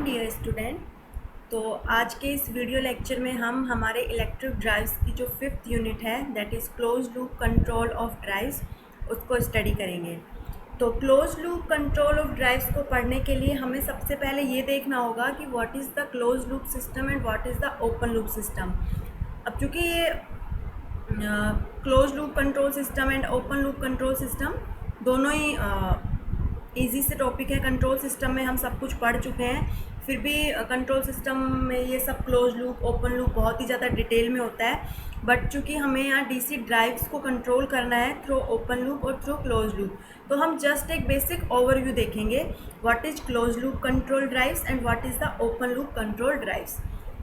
Dear student. तो आज के इस वीडियो लेक्चर में हम हमारे इलेक्ट्रिक ड्राइव्स की जो 5th यूनिट है that is close loop control of drives उसको स्टडी करेंगे। तो close loop control of drives को पढ़ने के लिए हमें सबसे पहले ये देखना होगा कि what is the close loop system and what is the open loop system. अब चूँकि ये close loop control system and open loop control system दोनों ही ईजी से टॉपिक है। कंट्रोल सिस्टम में हम सब कुछ पढ़ चुके हैं, फिर भी कंट्रोल सिस्टम में ये सब क्लोज लूप ओपन लूप बहुत ही ज़्यादा डिटेल में होता है। बट चूँकि हमें यहाँ डीसी ड्राइव्स को कंट्रोल करना है थ्रू ओपन लूप और थ्रू क्लोज लूप, तो हम जस्ट एक बेसिक ओवरव्यू देखेंगे what is close loop control drives and what is the open loop control drives.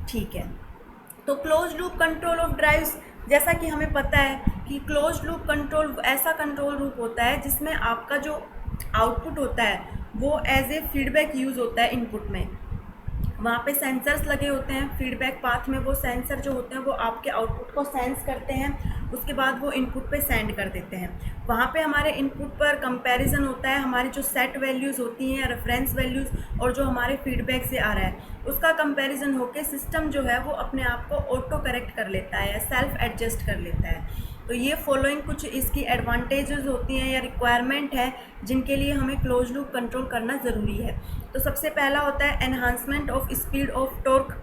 ठीक है, तो close loop control of drives, जैसा कि हमें पता है कि क्लोज लूप कंट्रोल ऐसा कंट्रोल लूप होता है जिसमें आपका जो आउटपुट होता है वो एज ए फीडबैक यूज़ होता है इनपुट में। वहाँ पे सेंसर्स लगे होते हैं फीडबैक पाथ में, वो सेंसर जो होते हैं वो आपके आउटपुट को सेंस करते हैं, उसके बाद वो इनपुट पे सेंड कर देते हैं। वहाँ पे हमारे इनपुट पर कंपैरिजन होता है, हमारी जो सेट वैल्यूज़ होती हैं रेफरेंस वैल्यूज़ और जो हमारे फीडबैक से आ रहा है उसका कंपैरिजन होकर सिस्टम जो है वो अपने आप को ऑटो करेक्ट कर लेता है या सेल्फ एडजस्ट कर लेता है। तो ये फॉलोइंग कुछ इसकी एडवांटेजेस होती हैं या रिक्वायरमेंट है जिनके लिए हमें क्लोज लूप कंट्रोल करना ज़रूरी है। तो सबसे पहला होता है enhancement of speed of torque,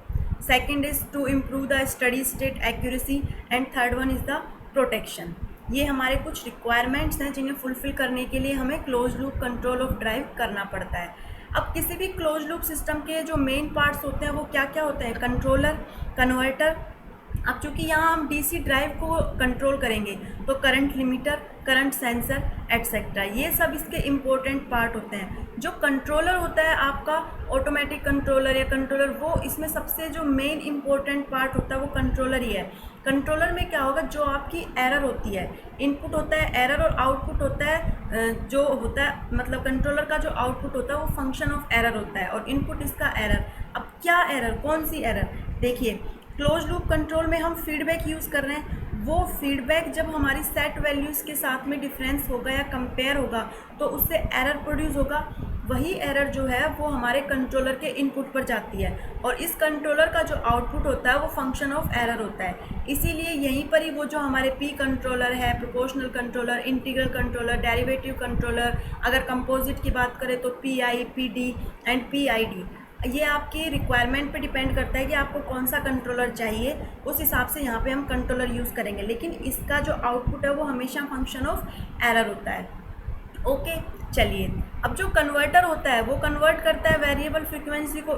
second is to improve the steady state accuracy and third one is the protection. ये हमारे कुछ रिक्वायरमेंट्स हैं जिन्हें फुलफ़िल करने के लिए हमें close loop control of drive करना पड़ता है। अब किसी भी क्लोज लूप सिस्टम के जो मेन पार्ट्स होते हैं वो क्या क्या होते हैं? Controller, converter. अब चूँकि यहाँ हम डीसी ड्राइव को कंट्रोल करेंगे तो current limiter, current sensor etcetera, ये सब इसके इम्पोर्टेंट पार्ट होते हैं। जो कंट्रोलर होता है आपका ऑटोमेटिक कंट्रोलर या कंट्रोलर, वो इसमें सबसे जो मेन इम्पोर्टेंट पार्ट होता है वो कंट्रोलर ही है। कंट्रोलर में क्या होगा, जो आपकी एरर होती है, इनपुट होता है एरर और आउटपुट होता है जो होता है, मतलब कंट्रोलर का जो आउटपुट होता है वो फंक्शन ऑफ एरर होता है और इनपुट इसका एरर। अब क्या एरर, कौन सी एरर? देखिए, क्लोज लूप कंट्रोल में हम फीडबैक यूज़ कर रहे हैं, वो फीडबैक जब हमारी सेट वैल्यूज़ के साथ में डिफरेंस होगा या कंपेयर होगा तो उससे एरर प्रोड्यूस होगा। वही एरर जो है वो हमारे कंट्रोलर के इनपुट पर जाती है और इस कंट्रोलर का जो आउटपुट होता है वो फंक्शन ऑफ एरर होता है। इसीलिए यहीं पर ही वो जो हमारे पी कंट्रोलर है, proportional controller, integral controller, derivative controller, अगर कंपोजिट की बात करें तो P I, P D and P I D, ये आपकी रिक्वायरमेंट पे डिपेंड करता है कि आपको कौन सा कंट्रोलर चाहिए, उस हिसाब से यहाँ पे हम कंट्रोलर यूज़ करेंगे। लेकिन इसका जो आउटपुट है वो हमेशा फंक्शन ऑफ एरर होता है। ओके, चलिए, अब जो कन्वर्टर होता है वो कन्वर्ट करता है वेरिएबल फ्रीक्वेंसी को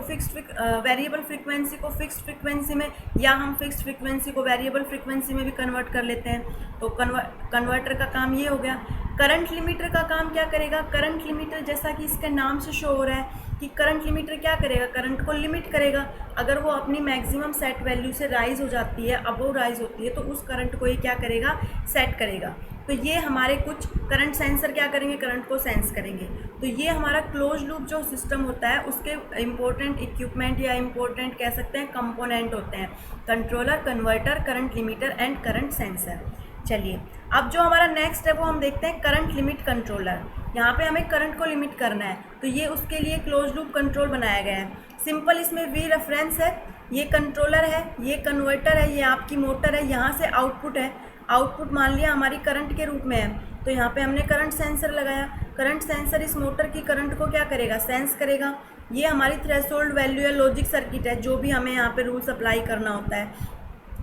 फिक्स्ड फ्रीक्वेंसी में, या हम फिक्स्ड फ्रीक्वेंसी को वेरिएबल फ्रीक्वेंसी में भी कन्वर्ट कर लेते हैं। तो कन्वर्टर का काम ये हो गया। करंट लिमिटर का काम क्या करेगा? करंट लिमिटर, जैसा कि इसके नाम से शो हो रहा है कि करंट लिमिटर क्या करेगा, करंट को लिमिट करेगा। अगर वो अपनी मैक्सिमम सेट वैल्यू से राइज हो जाती है, अबव राइज होती है, तो उस करंट को ये क्या करेगा, सेट करेगा। तो ये हमारे कुछ करंट सेंसर क्या करेंगे, करंट को सेंस करेंगे। तो ये हमारा क्लोज लूप जो सिस्टम होता है उसके इम्पोर्टेंट इक्विपमेंट या इम्पोर्टेंट कह सकते हैं कंपोनेंट होते हैं, controller, converter, current limiter and current sensor. चलिए, अब जो हमारा नेक्स्ट है वो हम देखते हैं करंट लिमिट कंट्रोलर। यहाँ पे हमें करंट को लिमिट करना है तो ये उसके लिए क्लोज लूप कंट्रोल बनाया गया है। सिंपल, इसमें वी रेफरेंस है, ये कंट्रोलर है, ये कन्वर्टर है, ये आपकी मोटर है, यहाँ से आउटपुट है। आउटपुट मान लिया हमारी करंट के रूप में है, तो यहाँ पे हमने करंट सेंसर लगाया। करंट सेंसर इस मोटर की करंट को क्या करेगा, सेंस करेगा। ये हमारी थ्रेशोल्ड वैल्यू है, लॉजिक सर्किट है, जो भी हमें यहाँ पे रूल्स अप्लाई करना होता है।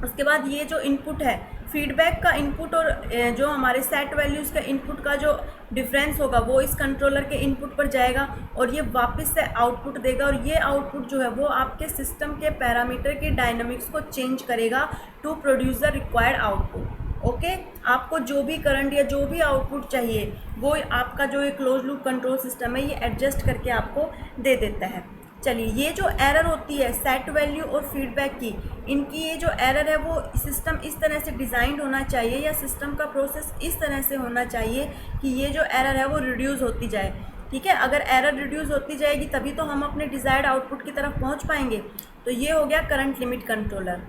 उसके बाद ये जो इनपुट है, फीडबैक का इनपुट और जो हमारे सेट वैल्यूज़ का इनपुट का जो डिफरेंस होगा वो इस कंट्रोलर के इनपुट पर जाएगा और ये वापस से आउटपुट देगा और ये आउटपुट जो है वो आपके सिस्टम के पैरामीटर के डायनामिक्स को चेंज करेगा to produce the required output. Okay, आपको जो भी करंट या जो भी आउटपुट चाहिए वो आपका जो ये क्लोज लूप कंट्रोल सिस्टम है ये एडजस्ट करके आपको दे देता है। चलिए, ये जो एरर होती है सेट वैल्यू और फीडबैक की, इनकी ये जो एरर है वो सिस्टम इस तरह से डिज़ाइंड होना चाहिए या सिस्टम का प्रोसेस इस तरह से होना चाहिए कि ये जो एरर है वो रिड्यूस होती जाए। ठीक है, अगर एरर रिड्यूस होती जाएगी तभी तो हम अपने डिज़ायर्ड आउटपुट की तरफ पहुंच पाएंगे। तो ये हो गया करंट लिमिट कंट्रोलर।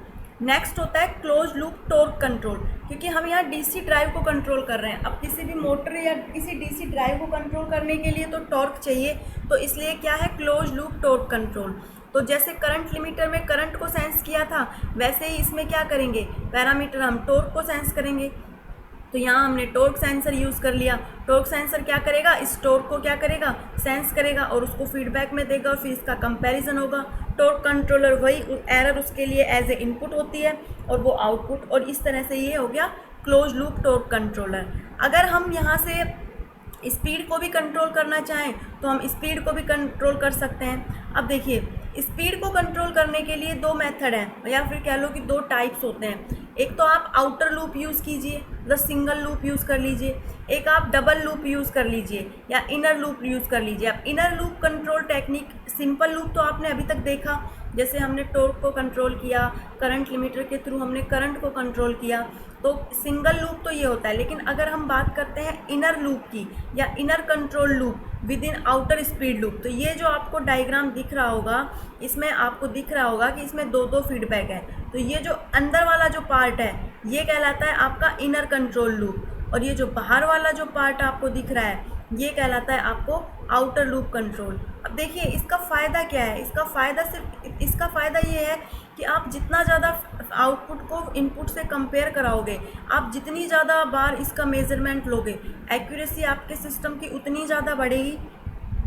नेक्स्ट होता है क्लोज लूप टॉर्क कंट्रोल, क्योंकि हम यहाँ डीसी ड्राइव को कंट्रोल कर रहे हैं। अब किसी भी मोटर या किसी डीसी ड्राइव को कंट्रोल करने के लिए तो टॉर्क चाहिए, तो इसलिए क्या है क्लोज लूप टॉर्क कंट्रोल। तो जैसे करंट लिमिटर में करंट को सेंस किया था, वैसे ही इसमें क्या करेंगे, पैरामीटर हम टॉर्क को सेंस करेंगे। तो यहाँ हमने टॉर्क सेंसर यूज़ कर लिया। टॉर्क सेंसर क्या करेगा, इस टॉर्क को क्या करेगा, सेंस करेगा और उसको फीडबैक में देगा और फिर इसका कंपैरिजन होगा। टॉर्क कंट्रोलर वही एरर उसके लिए एज ए इनपुट होती है और वो आउटपुट, और इस तरह से ये हो गया क्लोज लूप टॉर्क कंट्रोलर। अगर हम यहाँ से स्पीड को भी कंट्रोल करना चाहें तो हम स्पीड को भी कंट्रोल कर सकते हैं। अब देखिए, स्पीड को कंट्रोल करने के लिए दो मेथड हैं, या फिर कह लो कि दो टाइप्स होते हैं। एक तो आप आउटर लूप यूज़ कीजिए, मतलब सिंगल लूप यूज़ कर लीजिए। एक आप डबल लूप यूज़ कर लीजिए या इनर लूप यूज़ कर लीजिए। अब inner loop control technique, simple loop तो आपने अभी तक देखा, जैसे हमने टॉर्क को कंट्रोल किया, करंट लिमिटर के थ्रू हमने करंट को कंट्रोल किया, तो सिंगल लूप तो ये होता है। लेकिन अगर हम बात करते हैं इनर लूप की या inner control loop with in outer speed loop, तो ये जो आपको डायग्राम दिख रहा होगा, इसमें आपको दिख रहा होगा कि इसमें दो दो फीडबैक है। तो ये जो अंदर वाला जो पार्ट है ये कहलाता है आपका इनर कंट्रोल लूप, और ये जो बाहर वाला जो पार्ट आपको दिख रहा है ये कहलाता है आपको आउटर लूप कंट्रोल। अब देखिए इसका फ़ायदा क्या है, इसका फ़ायदा ये है कि आप जितना ज़्यादा आउटपुट को इनपुट से कंपेयर कराओगे, आप जितनी ज़्यादा बार इसका मेज़रमेंट लोगे, एक्यूरेसी आपके सिस्टम की उतनी ज़्यादा बढ़ेगी।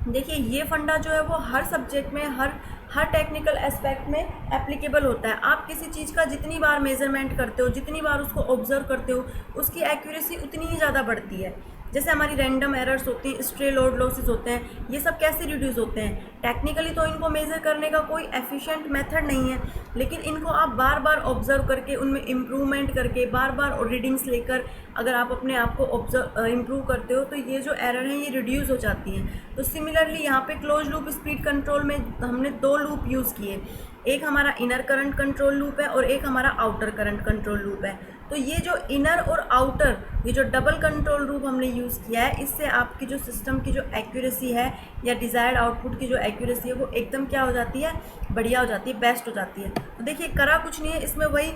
देखिए ये फंडा जो है वो हर सब्जेक्ट में, हर टेक्निकल एस्पेक्ट में एप्लीकेबल होता है। आप किसी चीज़ का जितनी बार मेज़रमेंट करते हो, जितनी बार उसको ऑब्जर्व करते हो, उसकी एक्यूरेसी उतनी ही ज़्यादा बढ़ती है। जैसे हमारी रैंडम एरर्स होती हैं, स्ट्रे लोड लॉसेस होते हैं, ये सब कैसे रिड्यूस होते हैं। टेक्निकली तो इनको मेज़र करने का कोई एफिशिएंट मेथड नहीं है, लेकिन इनको आप बार बार ऑब्जर्व करके, उनमें इम्प्रूवमेंट करके, बार बार रीडिंग्स लेकर अगर आप अपने आप को इम्प्रूव करते हो तो ये जो एरर हैं ये रिड्यूस हो जाती हैं। तो सिमिलरली यहाँ पे क्लोज लूप स्पीड कंट्रोल में हमने दो लूप यूज़ किए, एक हमारा इनर करंट कंट्रोल लूप है और एक हमारा आउटर करंट कंट्रोल लूप है। तो ये जो इनर और आउटर, ये जो डबल कंट्रोल लूप हमने यूज़ किया है, इससे आपकी जो सिस्टम की जो एक्यूरेसी है या डिज़ायर्ड आउटपुट की जो एक्यूरेसी है वो एकदम क्या हो जाती है, बढ़िया हो जाती है, बेस्ट हो जाती है। तो देखिए करा कुछ नहीं है इसमें, वही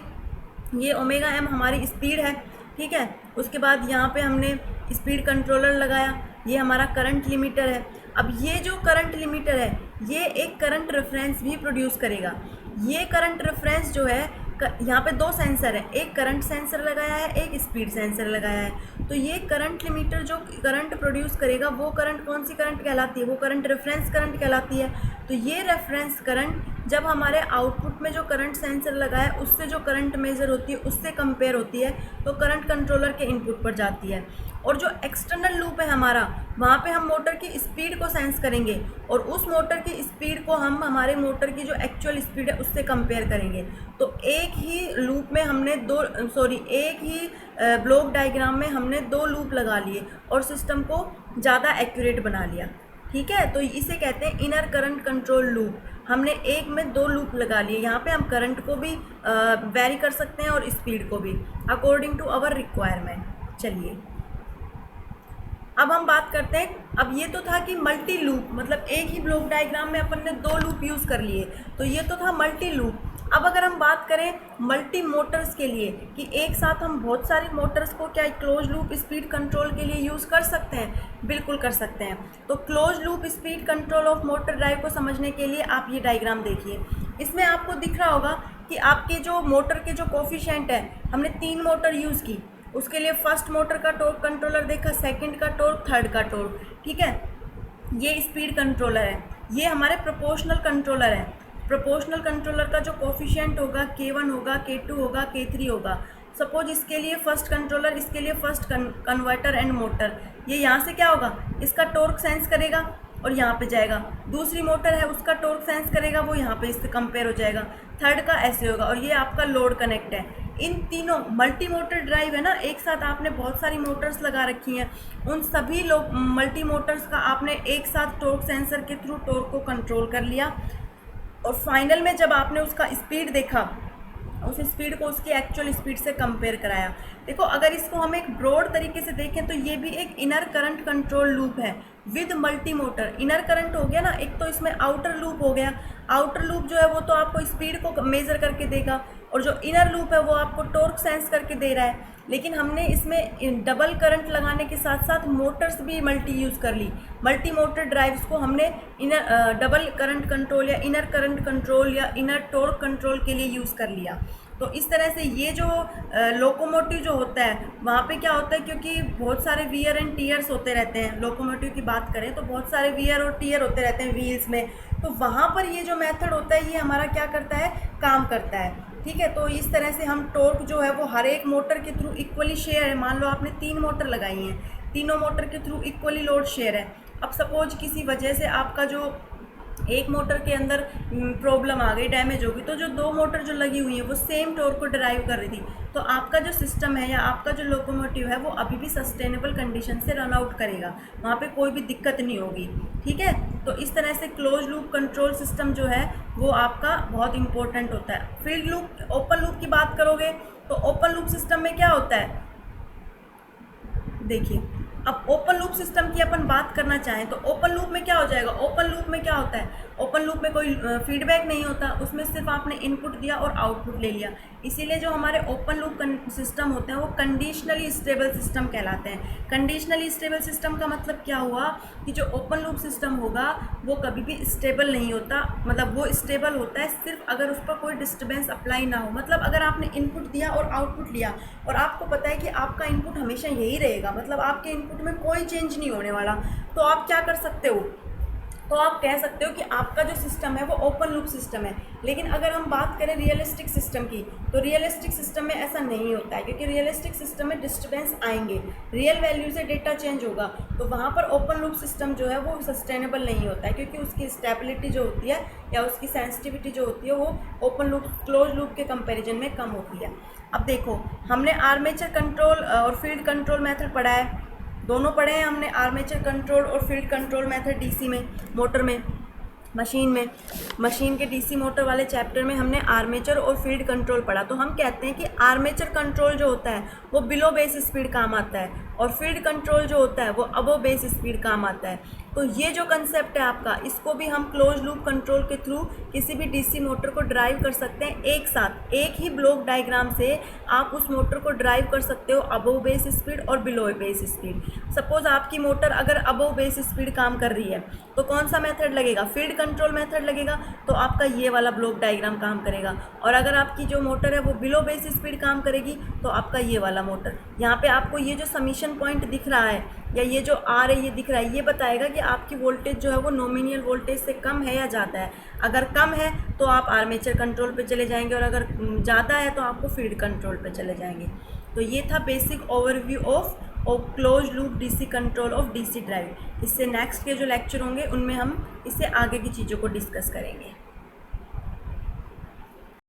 ये ओमेगा एम हमारी स्पीड है, ठीक है। उसके बाद यहाँ पे हमने स्पीड कंट्रोलर लगाया, ये हमारा करंट लिमिटर है। अब ये जो करंट लिमिटर है ये एक करंट रेफरेंस भी प्रोड्यूस करेगा। ये करंट रेफरेंस जो है, यहाँ पे दो सेंसर है, एक करंट सेंसर लगाया है, एक स्पीड सेंसर लगाया है। तो ये करंट लिमिटर जो करंट प्रोड्यूस करेगा वो करंट कौन सी करंट कहलाती है, वो करंट रेफरेंस करंट कहलाती है। तो ये रेफरेंस करंट जब हमारे आउटपुट में जो करंट सेंसर लगा है उससे जो करंट मेजर होती है उससे कंपेयर होती है, तो करंट कंट्रोलर के इनपुट पर जाती है। और जो एक्सटर्नल लूप है हमारा, वहाँ पे हम मोटर की स्पीड को सेंस करेंगे और उस मोटर की स्पीड को हम हमारे मोटर की जो एक्चुअल स्पीड है उससे कंपेयर करेंगे। तो एक ही लूप में हमने एक ही ब्लॉक डायग्राम में हमने दो लूप लगा लिए और सिस्टम को ज़्यादा एक्यूरेट बना लिया, ठीक है। तो इसे कहते हैं इनर करंट कंट्रोल लूप। हमने एक में दो लूप लगा लिए, यहाँ पे हम करंट को भी वेरी कर सकते हैं और स्पीड को भी अकॉर्डिंग टू आवर रिक्वायरमेंट। चलिए अब हम बात करते हैं, अब ये तो था कि मल्टी लूप, मतलब एक ही ब्लॉक डायग्राम में अपन ने दो लूप यूज़ कर लिए, तो ये तो था मल्टी लूप। अब अगर हम बात करें मल्टी मोटर्स के लिए कि एक साथ हम बहुत सारी मोटर्स को क्या क्लोज लूप स्पीड कंट्रोल के लिए यूज़ कर सकते हैं, बिल्कुल कर सकते हैं। तो close loop speed control of motor drive को समझने के लिए आप ये डायग्राम देखिए, इसमें आपको दिख रहा होगा कि आपके जो मोटर के जो कोफिशिएंट है, हमने 3 मोटर यूज़ की, उसके लिए फर्स्ट मोटर का टॉर्क कंट्रोलर देखा, सेकंड का टॉर्क, थर्ड का टॉर्क, ठीक है। ये स्पीड कंट्रोलर है, ये हमारे प्रोपोर्शनल कंट्रोलर है। प्रोपोर्शनल कंट्रोलर का जो कोफिशिएंट होगा K1 होगा, K2 होगा, K3 होगा। सपोज इसके लिए फर्स्ट कंट्रोलर, इसके लिए फर्स्ट कन्वर्टर एंड मोटर, ये यहाँ से क्या होगा, इसका टॉर्क सेंस करेगा और यहाँ पे जाएगा। दूसरी मोटर है उसका टॉर्क सेंस करेगा, वो यहाँ पे इससे कंपेयर हो जाएगा। थर्ड का ऐसे होगा, और ये आपका लोड कनेक्ट है। इन तीनों मल्टी मोटर ड्राइव है ना, एक साथ आपने बहुत सारी मोटर्स लगा रखी हैं, उन सभी मल्टी मोटर्स का आपने एक साथ टॉर्क सेंसर के थ्रू टॉर्क को कंट्रोल कर लिया, और फाइनल में जब आपने उसका स्पीड देखा, उस स्पीड को उसकी एक्चुअल स्पीड से कंपेयर कराया। देखो अगर इसको हम एक ब्रॉड तरीके से देखें तो ये भी एक इनर करंट कंट्रोल लूप है with multi motor. Inner current हो गया ना, एक तो इसमें आउटर लूप हो गया। आउटर लूप जो है वो तो आपको स्पीड को मेज़र करके देगा, और जो इनर लूप है वो आपको टॉर्क सेंस करके दे रहा है। लेकिन हमने इसमें डबल करंट लगाने के साथ साथ मोटर्स भी मल्टी यूज़ कर ली। मल्टी मोटर ड्राइव्स को हमने इनर डबल करंट कंट्रोल या इनर करंट कंट्रोल या इनर टॉर्क कंट्रोल के लिए यूज़ कर लिया। तो इस तरह से ये जो लोकोमोटिव जो होता है वहाँ पे क्या होता है, क्योंकि बहुत सारे वियर एंड टीयर्स होते रहते हैं, लोकोमोटिव की बात करें तो बहुत सारे वियर और टीयर होते रहते हैं व्हील्स में, तो वहाँ पर ये जो मेथड होता है ये हमारा क्या करता है, काम करता है। ठीक है, तो इस तरह से हम टॉर्क जो है वो हर एक मोटर के थ्रू इक्वली शेयर है। मान लो आपने 3 मोटर लगाई हैं, तीनों मोटर के थ्रू इक्वली लोड शेयर है। अब सपोज किसी वजह से आपका जो एक मोटर के अंदर प्रॉब्लम आ गई, डैमेज हो गई, तो जो 2 मोटर जो लगी हुई है वो सेम टॉर्क को ड्राइव कर रही थी, तो आपका जो सिस्टम है या आपका जो लोकोमोटिव है वो अभी भी सस्टेनेबल कंडीशन से रन आउट करेगा, वहाँ पे कोई भी दिक्कत नहीं होगी। ठीक है, तो इस तरह से क्लोज लूप कंट्रोल सिस्टम जो है वो आपका बहुत इंपॉर्टेंट होता है। फील्ड लूप, ओपन लूप की बात करोगे तो ओपन लूप सिस्टम में क्या होता है, देखिए अब ओपन लूप सिस्टम की अपन बात करना चाहें तो ओपन लूप में क्या हो जाएगा, ओपन लूप में क्या होता है, ओपन लूप में कोई फीडबैक नहीं होता, उसमें सिर्फ आपने इनपुट दिया और आउटपुट ले लिया। इसीलिए जो हमारे ओपन लूप सिस्टम होते हैं वो कंडीशनली स्टेबल सिस्टम कहलाते हैं। कंडीशनली स्टेबल सिस्टम का मतलब क्या हुआ कि जो ओपन लूप सिस्टम होगा वो कभी भी स्टेबल नहीं होता, मतलब वो स्टेबल होता है सिर्फ अगर उस पर कोई डिस्टर्बेंस अप्लाई ना हो। मतलब अगर आपने इनपुट दिया और आउटपुट लिया और आपको पता है कि आपका इनपुट हमेशा यही रहेगा, मतलब आपके इनपुट में कोई चेंज नहीं होने वाला, तो आप क्या कर सकते हो, तो आप कह सकते हो कि आपका जो सिस्टम है वो ओपन लूप सिस्टम है। लेकिन अगर हम बात करें रियलिस्टिक सिस्टम की, तो रियलिस्टिक सिस्टम में ऐसा नहीं होता है, क्योंकि रियलिस्टिक सिस्टम में डिस्टर्बेंस आएंगे, रियल वैल्यू से डेटा चेंज होगा, तो वहाँ पर ओपन लूप सिस्टम जो है वो सस्टेनेबल नहीं होता है, क्योंकि उसकी स्टेबिलिटी जो होती है या उसकी सेंसिटिविटी जो होती है वो ओपन लूप क्लोज लूप के कंपेरिजन में कम होती है। अब देखो, हमने आर्मेचर कंट्रोल और फील्ड कंट्रोल मेथड पढ़ा है, दोनों पढ़े हैं हमने, आर्मेचर कंट्रोल और फील्ड कंट्रोल मेथड डीसी में, मोटर में, मशीन में। मशीन के डीसी मोटर वाले चैप्टर में हमने आर्मेचर और फील्ड कंट्रोल पढ़ा। तो हम कहते हैं कि आर्मेचर कंट्रोल जो होता है वो बिलो बेस स्पीड काम आता है और फील्ड कंट्रोल जो होता है वो अबव बेस स्पीड काम आता है। तो ये जो कंसेप्ट है आपका, इसको भी हम क्लोज लूप कंट्रोल के थ्रू किसी भी डीसी मोटर को ड्राइव कर सकते हैं एक साथ, एक ही ब्लॉक डायग्राम से आप उस मोटर को ड्राइव कर सकते हो अबव बेस स्पीड और बिलो बेस स्पीड। सपोज आपकी मोटर अगर अबव बेस स्पीड काम कर रही है तो कौन सा मेथड लगेगा, फील्ड कंट्रोल मेथड लगेगा, तो आपका ये वाला ब्लॉक डायग्राम काम करेगा। और अगर आपकी जो मोटर है वो बिलो बेस स्पीड काम करेगी तो आपका ये वाला मोटर, यहाँ पे आपको ये जो समीशन पॉइंट दिख रहा है या ये जो आर है ये दिख रहा है, ये बताएगा कि आपकी वोल्टेज जो है वो नॉमिनल वोल्टेज से कम है या ज़्यादा है। अगर कम है तो आप आर्मेचर कंट्रोल पे चले जाएंगे और अगर ज़्यादा है तो आपको फील्ड कंट्रोल पे चले जाएंगे। तो ये था basic overview of close loop DC control of DC drive. इससे नेक्स्ट के जो लेक्चर होंगे उनमें हम इससे आगे की चीज़ों को डिस्कस करेंगे।